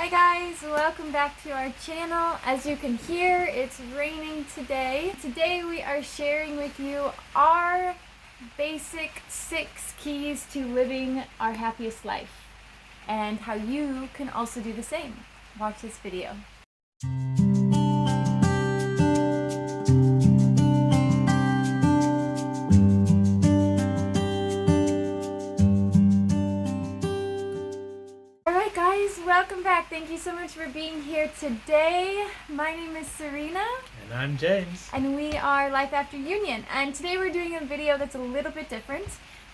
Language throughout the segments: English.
Hi guys, welcome back to our channel. As you can hear, it's raining today. Today we are sharing with you our basic 6 keys to living our happiest life and how you can also do the same. Watch this video. Alright guys, welcome back. Thank you so much for being here today. My name is Serena. And I'm James. And we are Life After Union. And today we're doing a video that's a little bit different.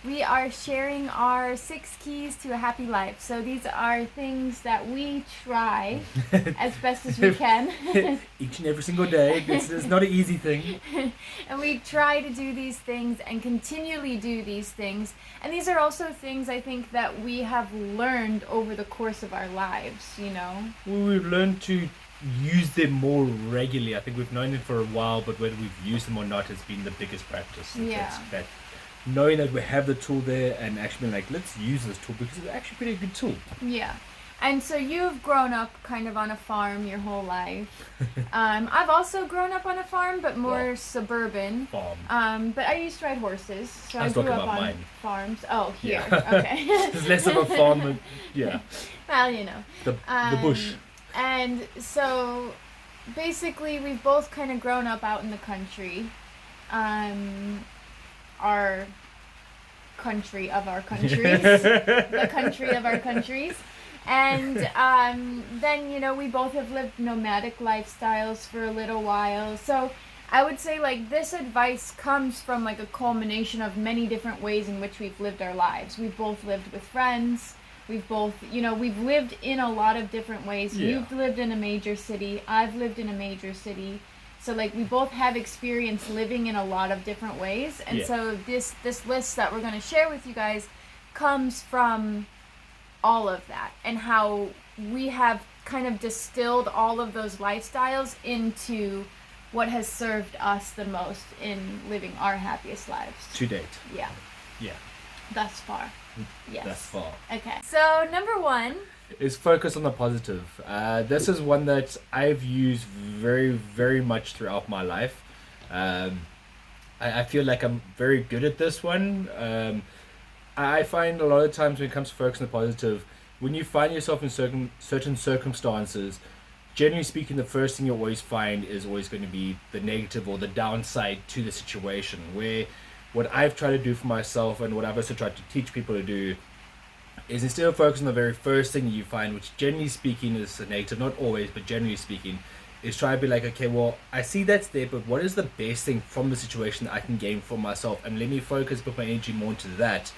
We are sharing our 6 keys to a happy life. So these are things that we try as best as we can. Each and every single day. It's not an easy thing. And we try to do these things and continually do these things. And these are also things I think that we have learned over the course of our lives, you know. We've learned to use them more regularly. I think we've known it for a while, but whether we've used them or not has been the biggest practice. Yeah. That knowing that we have the tool there and actually being like, let's use this tool because it's actually a pretty good tool. Yeah. And so you've grown up kind of on a farm your whole life. I've also grown up on a farm, but more suburban. Farm. But I used to ride horses, so I was grew talking up about on mine. farms. Oh, here. Yeah. Okay. It's less of a farm, but yeah. Well, you know. The bush. And so basically we've both kind of grown up out in the country. Our country of our countries. The country of our countries. And then, you know, we both have lived nomadic lifestyles for a little while. So I would say, like, this advice comes from, like, a culmination of many different ways in which we've lived our lives. We've both lived with friends. We've both, you know, we've lived in a lot of different ways. Yeah. You've lived in a major city. I've lived in a major city. So, like, we both have experience living in a lot of different ways. And so this list that we're going to share with you guys comes from all of that and how we have kind of distilled all of those lifestyles into what has served us the most in living our happiest lives. To date. Yeah. Yeah. Thus far. Yes. Thus far. Okay. So, number 1 is focus on the positive. This is one that I've used very, very much throughout my life. I feel like I'm very good at this one. I find a lot of times when it comes to focus on the positive, when you find yourself in certain circumstances, generally speaking, the first thing you always find is always going to be the negative or the downside to the situation. Where what I've tried to do for myself and what I've also tried to teach people to do is instead of focusing on the very first thing you find, which generally speaking is a negative, not always, but generally speaking, is try to be like, okay, well, I see that's there, but what is the best thing from the situation that I can gain for myself? And let me focus, put my energy more into that.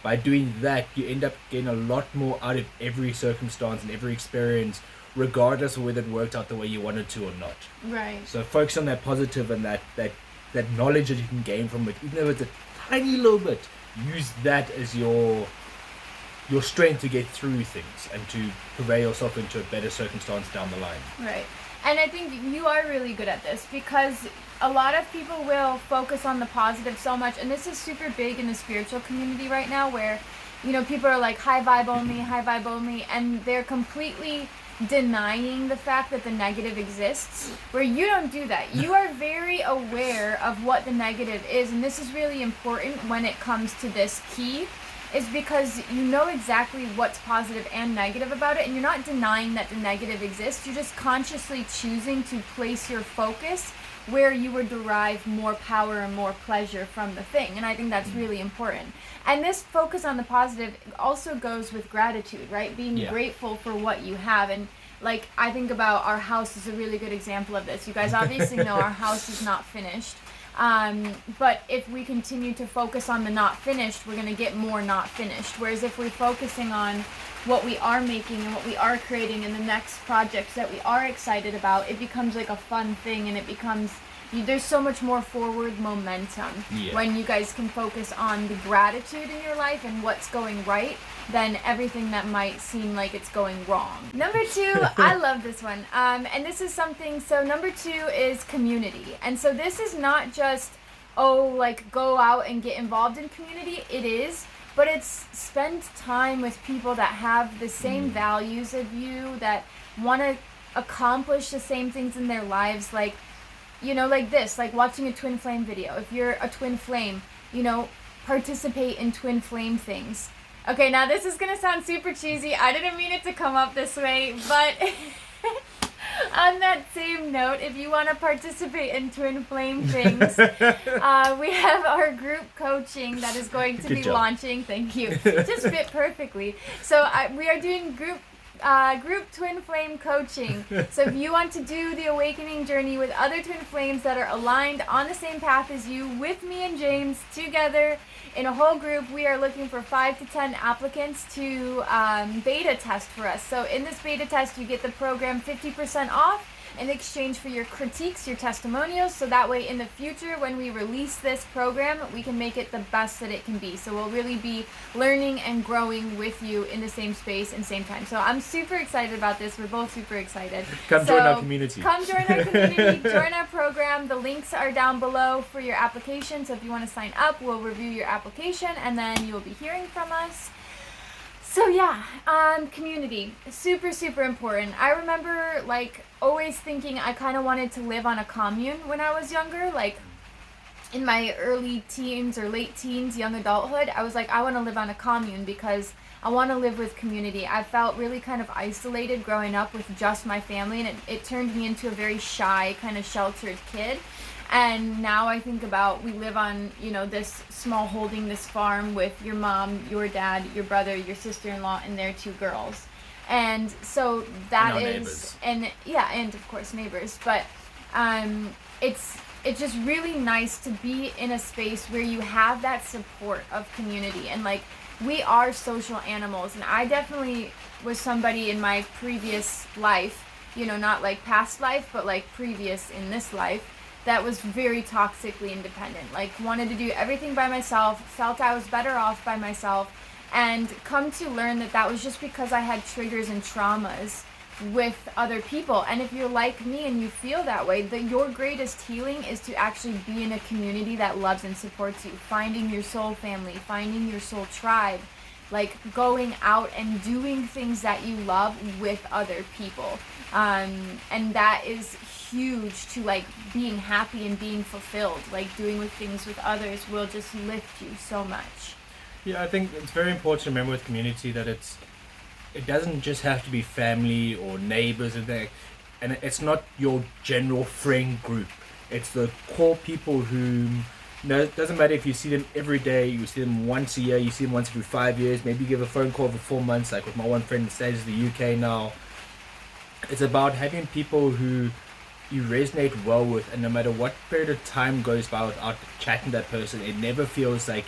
By doing that, you end up getting a lot more out of every circumstance and every experience, regardless of whether it worked out the way you wanted to or not. Right. So focus on that positive and that knowledge that you can gain from it, even though it's a tiny little bit. Use that as your strength to get through things and to prevail yourself into a better circumstance down the line. Right. And I think you are really good at this because a lot of people will focus on the positive so much, and this is super big in the spiritual community right now where, you know, people are like high vibe only, and they're completely denying the fact that the negative exists, where you don't do that. You are very aware of what the negative is, and this is really important when it comes to this key, is because you know exactly what's positive and negative about it, and you're not denying that the negative exists. You're just consciously choosing to place your focus where you would derive more power and more pleasure from the thing, and I think that's really important. And this focus on the positive also goes with gratitude, right? Being grateful for what you have. And like, I think about our house is a really good example of this. You guys obviously know our house is not finished. But if we continue to focus on the not finished, we're going to get more not finished. Whereas if we're focusing on what we are making and what we are creating and the next projects that we are excited about, it becomes like a fun thing, and it becomes, there's so much more forward momentum when you guys can focus on the gratitude in your life and what's going right than everything that might seem like it's going wrong. Number 2, I love this one. And this is something, so number 2 is community. And so this is not just, like, go out and get involved in community. It is, but it's spend time with people that have the same values of you, that want to accomplish the same things in their lives, like, you know, like this, like watching a twin flame video. If you're a twin flame, you know, participate in twin flame things. Okay, now this is gonna sound super cheesy. I didn't mean it to come up this way, but on that same note, if you want to participate in twin flame things, we have our group coaching that is going to be launching. Thank you. Just fit perfectly. So we are doing group twin flame coaching. So if you want to do the awakening journey with other twin flames that are aligned on the same path as you, with me and James together in a whole group, we are looking for 5 to 10 applicants to beta test for us. So in this beta test, you get the program 50% off in exchange for your critiques, your testimonials, so that way in the future when we release this program, we can make it the best that it can be. So we'll really be learning and growing with you in the same space and same time. So I'm super excited about this. We're both super excited. Come join our community. Come join our community, join our program. The links are down below for your application. So if you want to sign up, we'll review your application and then you'll be hearing from us. So yeah, community, super, super important. I remember like always thinking I kind of wanted to live on a commune when I was younger, like in my early teens or late teens, young adulthood. I was like, I want to live on a commune because I want to live with community. I felt really kind of isolated growing up with just my family, and it turned me into a very shy, kind of sheltered kid. And now I think about, we live on, you know, this small holding, this farm with your mom, your dad, your brother, your sister-in-law, and their 2 girls. And so that is, neighbors. And yeah, and of course neighbors. But it's just really nice to be in a space where you have that support of community. And like, we are social animals, and I definitely was somebody in my previous life, you know, not like past life, but like previous in this life, that was very toxically independent, like wanted to do everything by myself, felt I was better off by myself, and come to learn that that was just because I had triggers and traumas with other people. And if you're like me and you feel that way, your greatest healing is to actually be in a community that loves and supports you, finding your soul family, finding your soul tribe, like going out and doing things that you love with other people. And that is huge to like being happy and being fulfilled. Like doing with things with others will just lift you so much. Yeah, I think it's very important to remember with community that it doesn't just have to be family or neighbors and it's not your general friend group. It's the core people who, you know, it doesn't matter if you see them every day, you see them once a year, you see them once every 5 years, maybe you give a phone call for 4 months, like with my one friend that stays in the UK now. It's about having people who you resonate well with, and no matter what period of time goes by without chatting to that person, it never feels like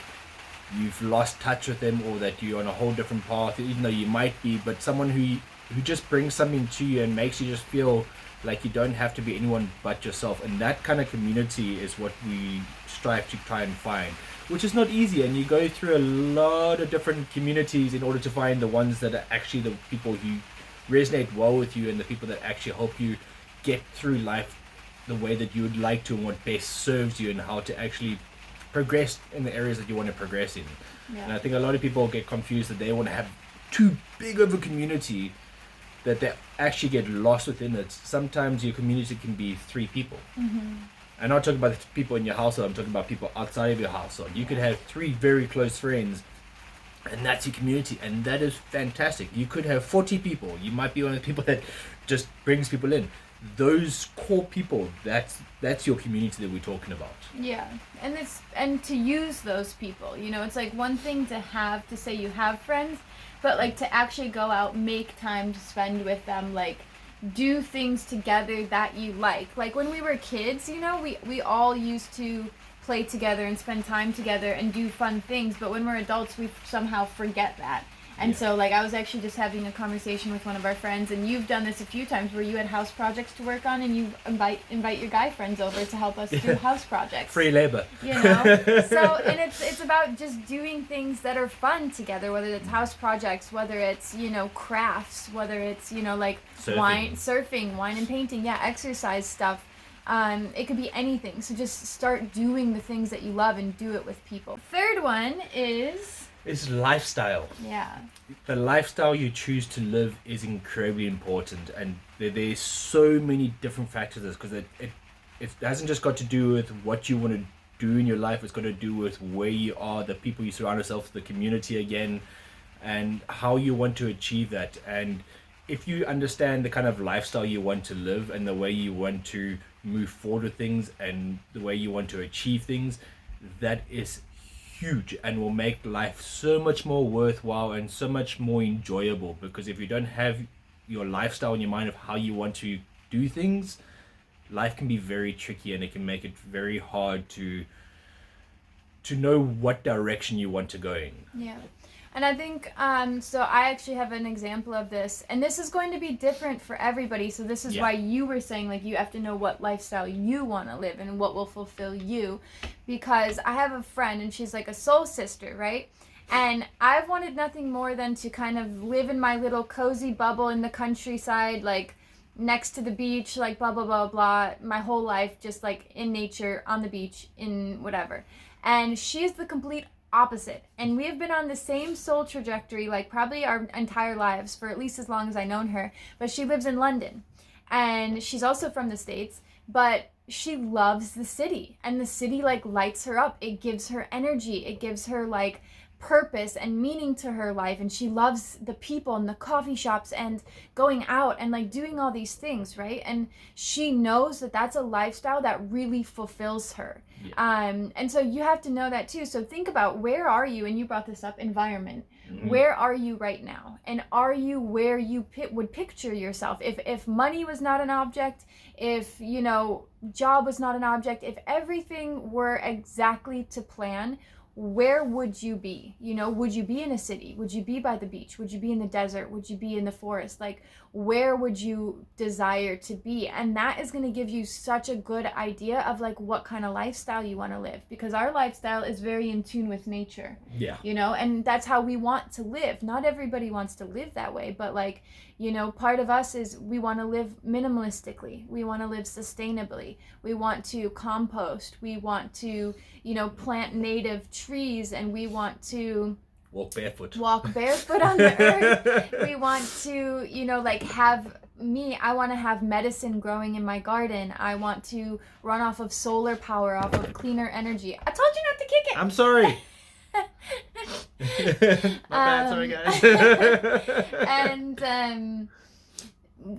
you've lost touch with them or that you're on a whole different path, even though you might be. But someone who just brings something to you and makes you just feel like you don't have to be anyone but yourself. And that kind of community is what we strive to try and find, which is not easy, and you go through a lot of different communities in order to find the ones that are actually the people who resonate well with you and the people that actually help you get through life the way that you would like to and what best serves you and how to actually progress in the areas that you want to progress in. Yeah. And I think a lot of people get confused that they want to have too big of a community that they actually get lost within it. Sometimes your community can be 3 people. Mm-hmm. I'm not talking about the people in your household, I'm talking about people outside of your household. You could have 3 very close friends and that's your community, and that is fantastic. You could have 40 people. You might be one of the people that just brings people in. Those core people, that's your community that we're talking about. Yeah, and to use those people, you know, it's like one thing to say you have friends, but like to actually go out, make time to spend with them, like do things together that you like. Like when we were kids, you know, we all used to play together and spend time together and do fun things, but when we're adults we somehow forget that. And so like I was actually just having a conversation with one of our friends, and you've done this a few times where you had house projects to work on and you invite your guy friends over to help us do house projects. Free labor. You know? So and it's about just doing things that are fun together, whether it's house projects, whether it's, you know, crafts, whether it's, you know, like surfing, wine and painting, exercise stuff. It could be anything. So just start doing the things that you love and do it with people. Third one is is lifestyle. Yeah. The lifestyle you choose to live is incredibly important, and there's so many different factors because it hasn't just got to do with what you want to do in your life. It's got to do with where you are, the people you surround yourself with, the community again, and how you want to achieve that. And if you understand the kind of lifestyle you want to live and the way you want to move forward with things and the way you want to achieve things, that is huge and will make life so much more worthwhile and so much more enjoyable. Because if you don't have your lifestyle in your mind of how you want to do things, life can be very tricky and it can make it very hard to know what direction you want to go in. Yeah. And I think, so I actually have an example of this, and this is going to be different for everybody. So this is why you were saying, like, you have to know what lifestyle you want to live and what will fulfill you. Because I have a friend, and she's like a soul sister, right? And I've wanted nothing more than to kind of live in my little cozy bubble in the countryside, like next to the beach, like blah, blah, blah, blah, my whole life, just like in nature, on the beach, in whatever. And she's the complete opposite, and we have been on the same soul trajectory like probably our entire lives for at least as long as I known her. But she lives in London, and she's also from the States, but she loves the city, and the city like lights her up. It gives her energy, it gives her like purpose and meaning to her life, and she loves the people and the coffee shops and going out and like doing all these things, right? And she knows that that's a lifestyle that really fulfills her. And so you have to know that too. So think about, where are you? And you brought this up, environment. Where are you right now? And are you where you would picture yourself? If money was not an object, if, you know, job was not an object, if everything were exactly to plan, where would you be? You know, would you be in a city? Would you be by the beach? Would you be in the desert? Would you be in the forest? Like, where would you desire to be? And that is going to give you such a good idea of like what kind of lifestyle you want to live, because our lifestyle is very in tune with nature. Yeah. You know, and that's how we want to live. Not everybody wants to live that way, but like, you know, part of us is we want to live minimalistically. We want to live sustainably. We want to compost. We want to, you know, plant native trees, and we want to walk barefoot on the earth. We want to, you know, like I want to have medicine growing in my garden. I want to run off of solar power, off of cleaner energy. I told you not to kick it. I'm sorry. My bad, sorry guys. And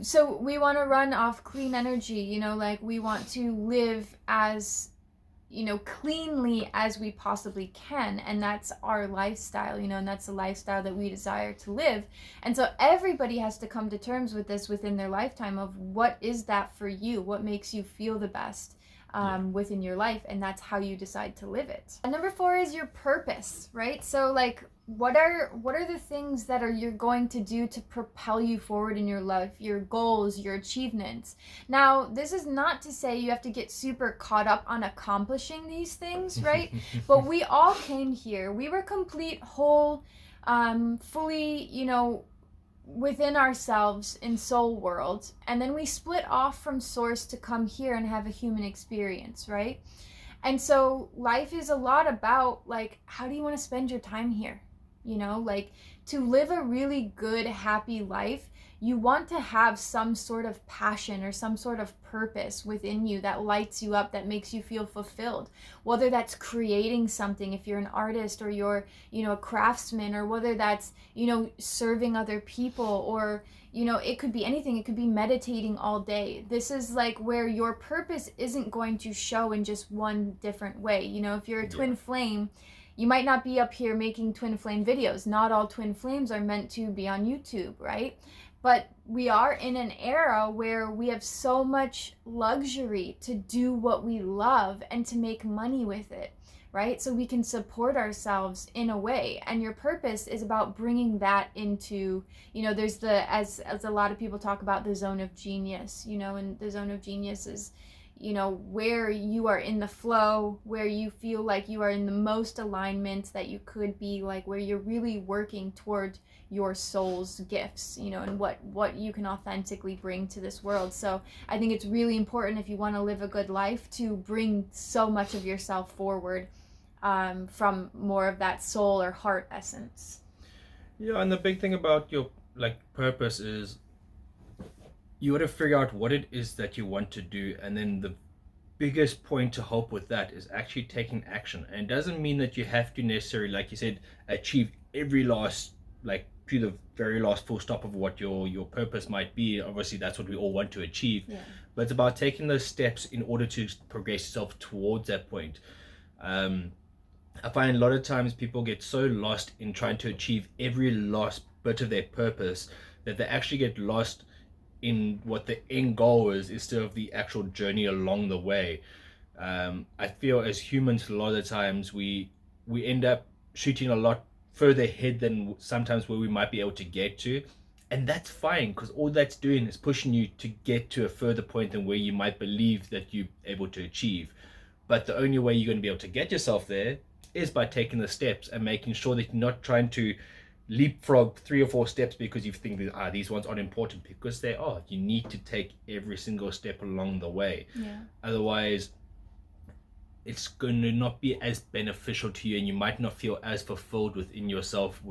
so we want to run off clean energy, you know, like we want to live as, you know, cleanly as we possibly can, and that's our lifestyle, you know, and that's the lifestyle that we desire to live. And so everybody has to come to terms with this within their lifetime of what is that for you, what makes you feel the best within your life, and that's how you decide to live it. And number 4 is your purpose, right? So like, what are the things that you're going to do to propel you forward in your life, your goals, your achievements? Now, this is not to say you have to get super caught up on accomplishing these things, right? But we all came here. We were complete, whole, fully, you know, within ourselves in soul world, and then we split off from source to come here and have a human experience, right? And so life is a lot about like, how do you want to spend your time here? You know, like, to live a really good, happy life, you want to have some sort of passion or some sort of purpose within you that lights you up, that makes you feel fulfilled. Whether that's creating something, if you're an artist, or you're, you know, a craftsman, or whether that's, you know, serving other people, or, you know, it could be anything. It could be meditating all day. This is like where your purpose isn't going to show in just one different way. You know, if you're a twin flame, you might not be up here making twin flame videos. Not all twin flames are meant to be on YouTube, right? But we are in an era where we have so much luxury to do what we love and to make money with it, right? So we can support ourselves in a way. And your purpose is about bringing that into, you know, there's as a lot of people talk about, the zone of genius, you know, and the zone of genius is, you know, where you are in the flow, where you feel like you are in the most alignment that you could be, like where you're really working toward your soul's gifts, you know, and what you can authentically bring to this world. So I think it's really important, if you want to live a good life, to bring so much of yourself forward from more of that soul or heart essence. Yeah, and the big thing about your like purpose is you got to figure out what it is that you want to do, and then the biggest point to help with that is actually taking action. And it doesn't mean that you have to necessarily, like you said, achieve every last, like to the very last full stop of what your purpose might be. Obviously that's what we all want to achieve, but it's about taking those steps in order to progress yourself towards that point. I find a lot of times people get so lost in trying to achieve every last bit of their purpose that they actually get lost in what the end goal is instead of the actual journey along the way. I feel as humans, a lot of the times we end up shooting a lot further ahead than sometimes where we might be able to get to, and that's fine because all that's doing is pushing you to get to a further point than where you might believe that you're able to achieve. But the only way you're going to be able to get yourself there is by taking the steps and making sure that you're not trying to leapfrog 3 or 4 steps because you think that these ones aren't important, because they are. You need to take every single step along the way. Otherwise it's going to not be as beneficial to you, and you might not feel as fulfilled within yourself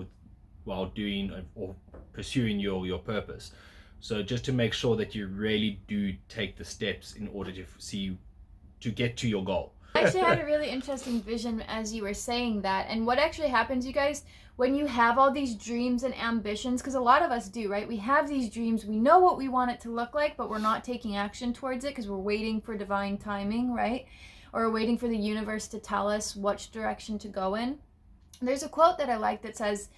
while doing or pursuing your purpose. So just to make sure that you really do take the steps in order to get to your goal. I actually had a really interesting vision as you were saying that. And what actually happens, you guys, when you have all these dreams and ambitions, because a lot of us do, right? We have these dreams, we know what we want it to look like, but we're not taking action towards it because we're waiting for divine timing, right? Or waiting for the universe to tell us which direction to go in. There's a quote that I like that says,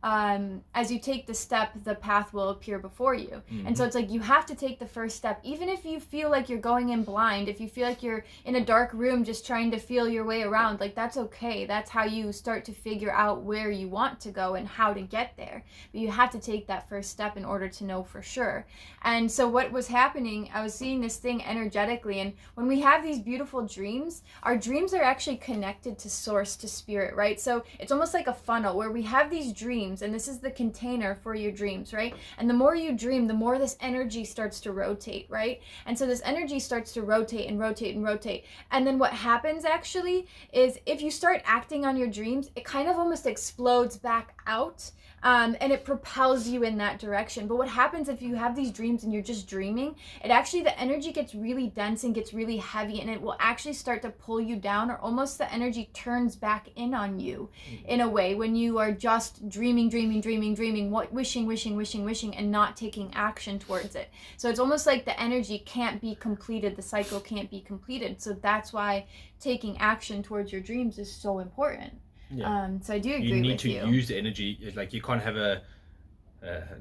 as you take the step, the path will appear before you. And so it's like you have to take the first step, even if you feel like you're going in blind, if you feel like you're in a dark room just trying to feel your way around, like that's okay. That's how you start to figure out where you want to go and how to get there. But you have to take that first step in order to know for sure. And so what was happening, I was seeing this thing energetically, and when we have these beautiful dreams, our dreams are actually connected to source, to spirit, right? So it's almost like a funnel where we have these dreams, and this is the container for your dreams, right? And the more you dream, the more this energy starts to rotate, right? And so this energy starts to rotate and rotate and rotate. And then what happens actually is if you start acting on your dreams, it kind of almost explodes back out. And it propels you in that direction. But what happens if you have these dreams and you're just dreaming, it actually, the energy gets really dense and gets really heavy, and it will actually start to pull you down, or almost the energy turns back in on you in a way when you are just dreaming, wishing, and not taking action towards it. So it's almost like the energy can't be completed, the cycle can't be completed. So that's why taking action towards your dreams is so important. So I do agree with you. You need to use the energy. It's like you can't have the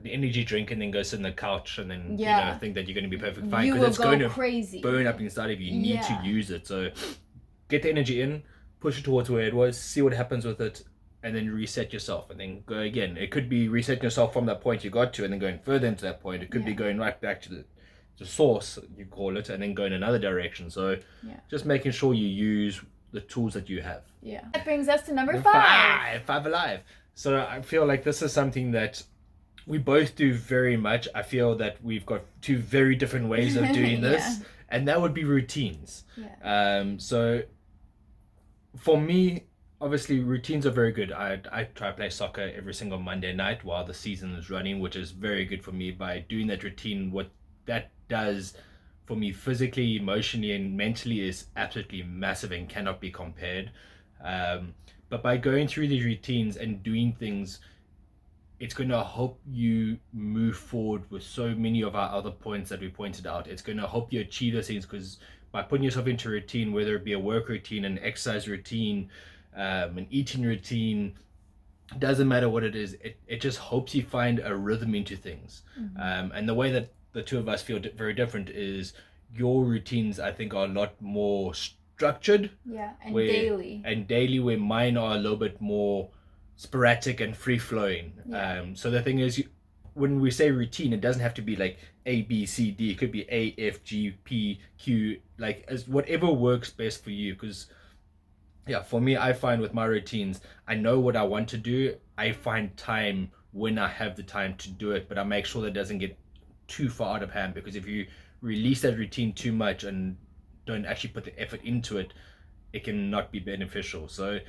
energy drink and then go sit on the couch and then think that you're going to be perfect fine, because it's going to crazy. burn up inside of you. You need to use it. So get the energy in, push it towards where it was, see what happens with it, and then reset yourself and then go again. It could be resetting yourself from that point you got to and then going further into that point. It could be going right back to the source, you call it, and then go in another direction. So just making sure you use the tools that you have. That brings us to number 5. Five alive. So I feel like this is something that we both do very much. I feel that we've got 2 very different ways of doing this, and that would be routines. So for me, obviously routines are very good. I try to play soccer every single Monday night while the season is running, which is very good for me. By doing that routine, what that does for me physically, emotionally, and mentally is absolutely massive and cannot be compared. But by going through these routines and doing things, it's going to help you move forward with so many of our other points that we pointed out. It's going to help you achieve those things, because by putting yourself into a routine, whether it be a work routine, an exercise routine, an eating routine, doesn't matter what it is, it just helps you find a rhythm into things. And the way that the 2 of us feel very different is your routines, I think, are a lot more structured. And daily, where mine are a little bit more sporadic and free flowing. So the thing is, when we say routine, it doesn't have to be like A, B, C, D. It could be A, F, G, P, Q, like as whatever works best for you. Because for me, I find with my routines, I know what I want to do. I find time when I have the time to do it, but I make sure that it doesn't get too far out of hand, because if you release that routine too much and don't actually put the effort into it, it can not be beneficial. So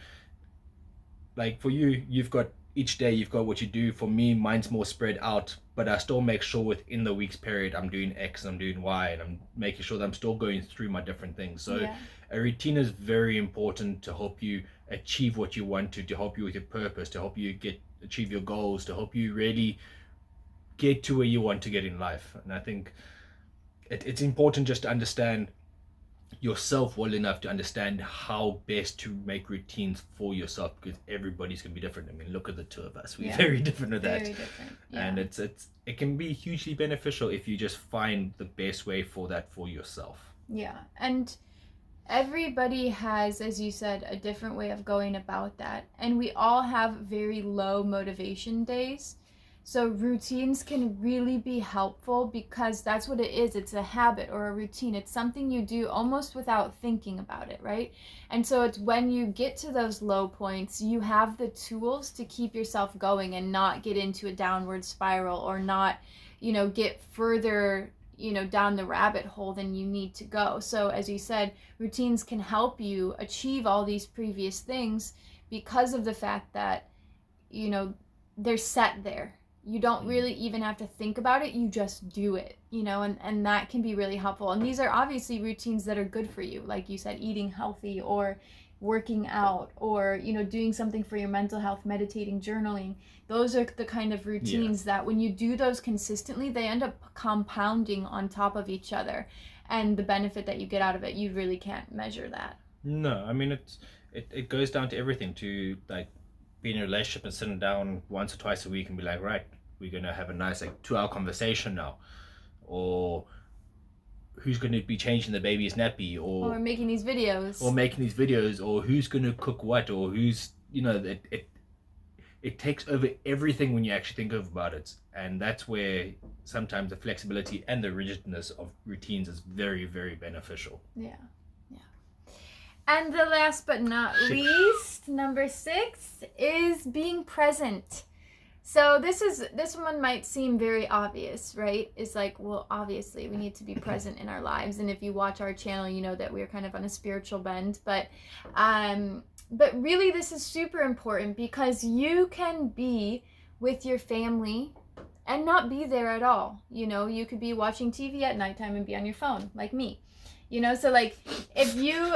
like for you, you've got each day you've got what you do. For me, mine's more spread out, but I still make sure within the week's period I'm doing X and I'm doing Y, and I'm making sure that I'm still going through my different things. So Yeah. a routine is very important to help you achieve what you want to help you with your purpose, to help you achieve your goals, to help you really get to where you want to get in life. And I think it's important just to understand yourself well enough to understand how best to make routines for yourself, because everybody's gonna be different. I mean, look at the two of us, we're Yeah. very different with that. Very different. Yeah. And it can be hugely beneficial if you just find the best way for that for yourself. Yeah. And everybody has, as you said, a different way of going about that. And we all have very low motivation days. So routines can really be helpful because that's what it is. It's a habit or a routine. It's something you do almost without thinking about it, right? And so it's when you get to those low points, you have the tools to keep yourself going and not get into a downward spiral, or not, get further, down the rabbit hole than you need to go. So as you said, routines can help you achieve all these previous things because of the fact that, they're set there. You don't really even have to think about it, you just do it, and that can be really helpful. And these are obviously routines that are good for you, like you said, eating healthy, or working out, or doing something for your mental health, meditating, journaling. Those are the kind of routines that when you do those consistently, they end up compounding on top of each other, and the benefit that you get out of it, you really can't measure that. No, I mean it goes down to everything, to like be in a relationship and sitting down once or twice a week and be like, right, we're gonna have a nice 2-hour conversation now, or who's going to be changing the baby's nappy, or making these videos, or who's going to cook what, or who's it takes over everything when you actually think about it. And that's where sometimes the flexibility and the rigidness of routines is very, very beneficial. Yeah. And the last but not least, number 6 is being present. So this one might seem very obvious, right? It's like, well, obviously we need to be present in our lives. And if you watch our channel, you know that we're kind of on a spiritual bend. But really this is super important, because you can be with your family and not be there at all. You could be watching TV at nighttime and be on your phone, like me. So like if you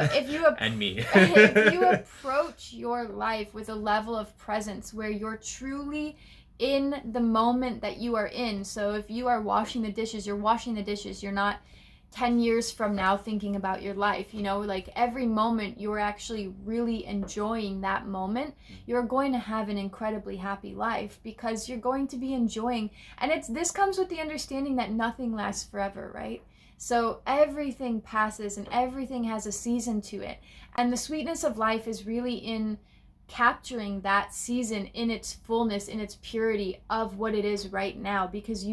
and me if you approach your life with a level of presence where you're truly in the moment that you are in. So if you are washing the dishes, you're washing the dishes. You're not 10 years from now thinking about your life. Like every moment you're actually really enjoying that moment, you're going to have an incredibly happy life, because you're going to be enjoying. And this comes with the understanding that nothing lasts forever, right? So everything passes and everything has a season to it. And the sweetness of life is really in capturing that season in its fullness, in its purity of what it is right now. Because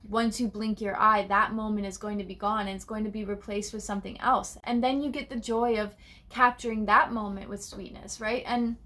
once you blink your eye, that moment is going to be gone and it's going to be replaced with something else. And then you get the joy of capturing that moment with sweetness, right? And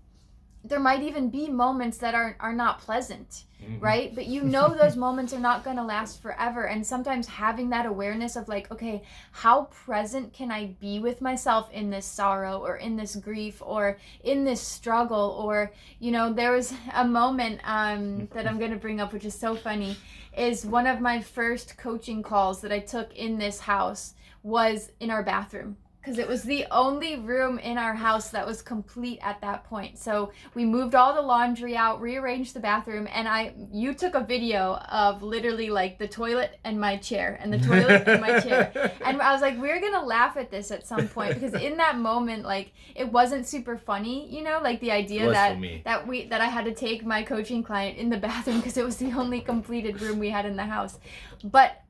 there might even be moments that are not pleasant, right? But those moments are not going to last forever. And sometimes having that awareness of like, okay, how present can I be with myself in this sorrow, or in this grief, or in this struggle? Or, there was a moment that I'm going to bring up, which is so funny, is one of my first coaching calls that I took in this house was in our bathroom. Because it was the only room in our house that was complete at that point. So we moved all the laundry out, rearranged the bathroom, and you took a video of literally like the toilet and my chair, and the toilet and my chair. And I was like, we're gonna laugh at this at some point, because in that moment, like, it wasn't super funny, like the idea that I had to take my coaching client in the bathroom because it was the only completed room we had in the house. But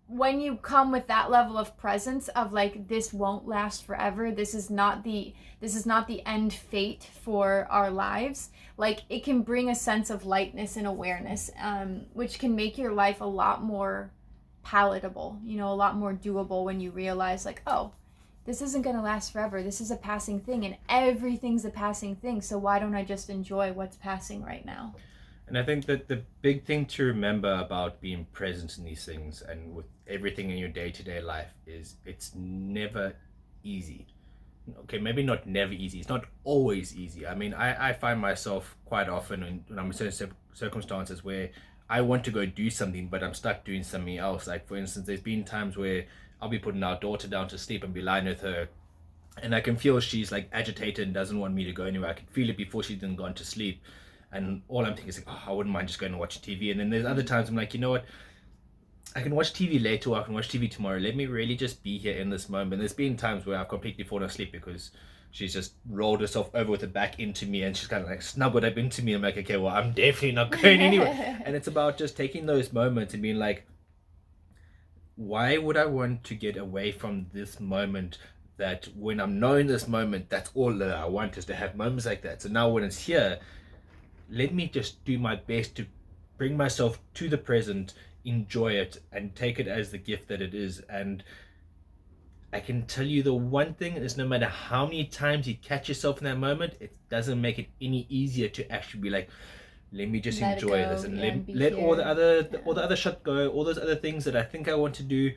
when you come with that level of presence of like, this won't last forever, this is not the end fate for our lives, like, it can bring a sense of lightness and awareness, which can make your life a lot more palatable, a lot more doable, when you realize like, oh, this isn't going to last forever, this is a passing thing, and everything's a passing thing, so why don't I just enjoy what's passing right now? And I think that the big thing to remember about being present in these things and with everything in your day-to-day life is it's never easy. okay, maybe not never easy. It's not always easy. I mean, I find myself quite often when I'm in certain circumstances where I want to go do something, but I'm stuck doing something else. Like, for instance, there's been times where I'll be putting our daughter down to sleep and be lying with her, and I can feel she's like agitated and doesn't want me to go anywhere. I can feel it before she's even gone to sleep. And all I'm thinking is like, oh, I wouldn't mind just going and watching TV. And then there's other times I'm like, you know what? I can watch TV later or I can watch TV tomorrow. Let me really just be here in this moment. There's been times where I've completely fallen asleep because she's just rolled herself over with her back into me and she's kind of like snuggled up into me. I'm like, okay, well, I'm definitely not going anywhere. And it's about just taking those moments and being like, why would I want to get away from this moment? That when I'm knowing this moment, that's all that I want, is to have moments like that. So now when it's here, let me just do my best to bring myself to the present, enjoy it, and take it as the gift that it is. And I can tell you the one thing is, no matter how many times you catch yourself in that moment, it doesn't make it any easier to actually be like, let me just Let it enjoy go, this and yeah, and be let all the here. other Yeah. all the other shit go, all those other things that I think I want to do.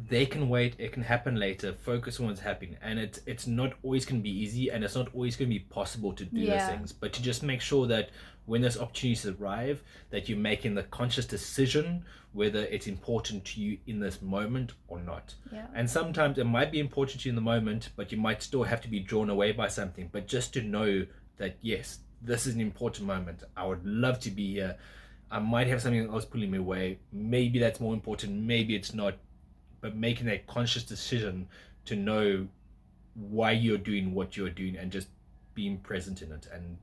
They can wait. It can happen later. Focus on what's happening, and it's not always going to be easy, and it's not always going to be possible to do those Yeah. things. But to just make sure that when those opportunities arrive, that you're making the conscious decision whether it's important to you in this moment or not. Yeah. And sometimes it might be important to you in the moment, but you might still have to be drawn away by something. But just to know that yes, this is an important moment. I would love to be here. I might have something else pulling me away. Maybe that's more important. Maybe it's not. But making a conscious decision to know why you're doing what you're doing and just being present in it and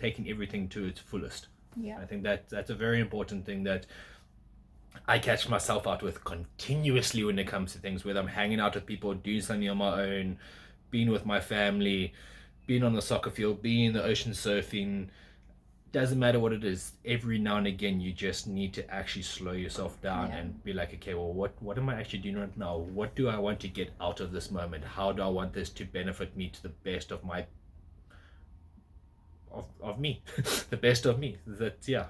taking everything to its fullest. Yeah. I think that's a very important thing that I catch myself out with continuously when it comes to things, whether I'm hanging out with people, doing something on my own, being with my family, being on the soccer field, being in the ocean surfing. Doesn't matter what it is, every now and again you just need to actually slow yourself down and be like, okay, well, what am I actually doing right now? What do I want to get out of this moment? How do I want this to benefit me to the best of my of me the best of me? Yeah.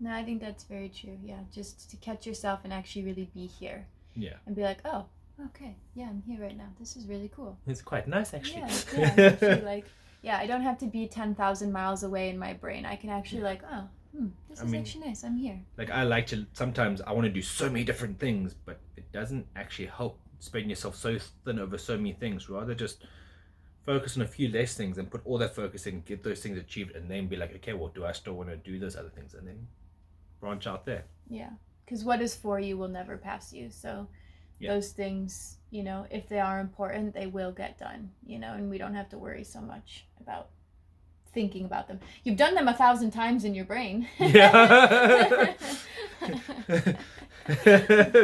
No, I think that's very true. Yeah, just to catch yourself and actually really be here. Yeah. And be like, oh, okay, yeah, I'm here right now. This is really cool. It's quite nice, actually. Yeah, actually, like, yeah, I don't have to be 10,000 miles away in my brain. I can actually like, oh, this is actually nice. I'm here. Like, I like to, sometimes I want to do so many different things, but it doesnn't actually help spreading yourself so thin over so many things. Rather just focus on a few less things and put all that focus in, get those things achieved, and then be like, okay, well, do I still want to do those other things? And then branch out there. Yeah, because what is for you will never pass you. So those things, you know, if they are important, they will get done, you know, and we don't have to worry so much about thinking about them. You've done them 1,000 times in your brain. Yeah.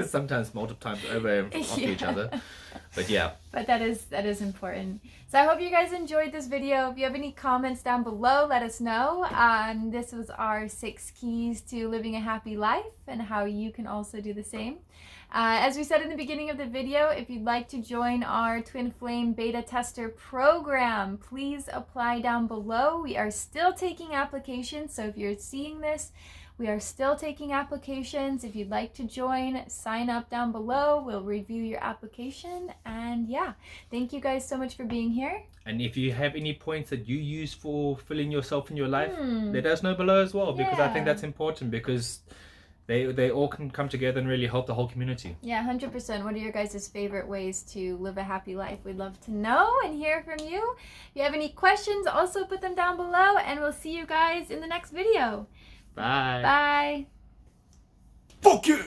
Sometimes multiple times over off each other. But yeah. But that is important. So I hope you guys enjoyed this video. If you have any comments down below, let us know. This was our 6 keys to living a happy life and how you can also do the same. As we said in the beginning of the video, if you'd like to join our Twin Flame Beta Tester program, please apply down below. We are still taking applications, so if you're seeing this, we are still taking applications. If you'd like to join, sign up down below. We'll review your application. And yeah, thank you guys so much for being here. And if you have any points that you use for filling yourself in your life, let us know below as well, because I think that's important, because they all can come together and really help the whole community. Yeah, 100%. What are your guys' favorite ways to live a happy life? We'd love to know and hear from you. If you have any questions, also put them down below, and we'll see you guys in the next video. Bye. Bye. Fuck you!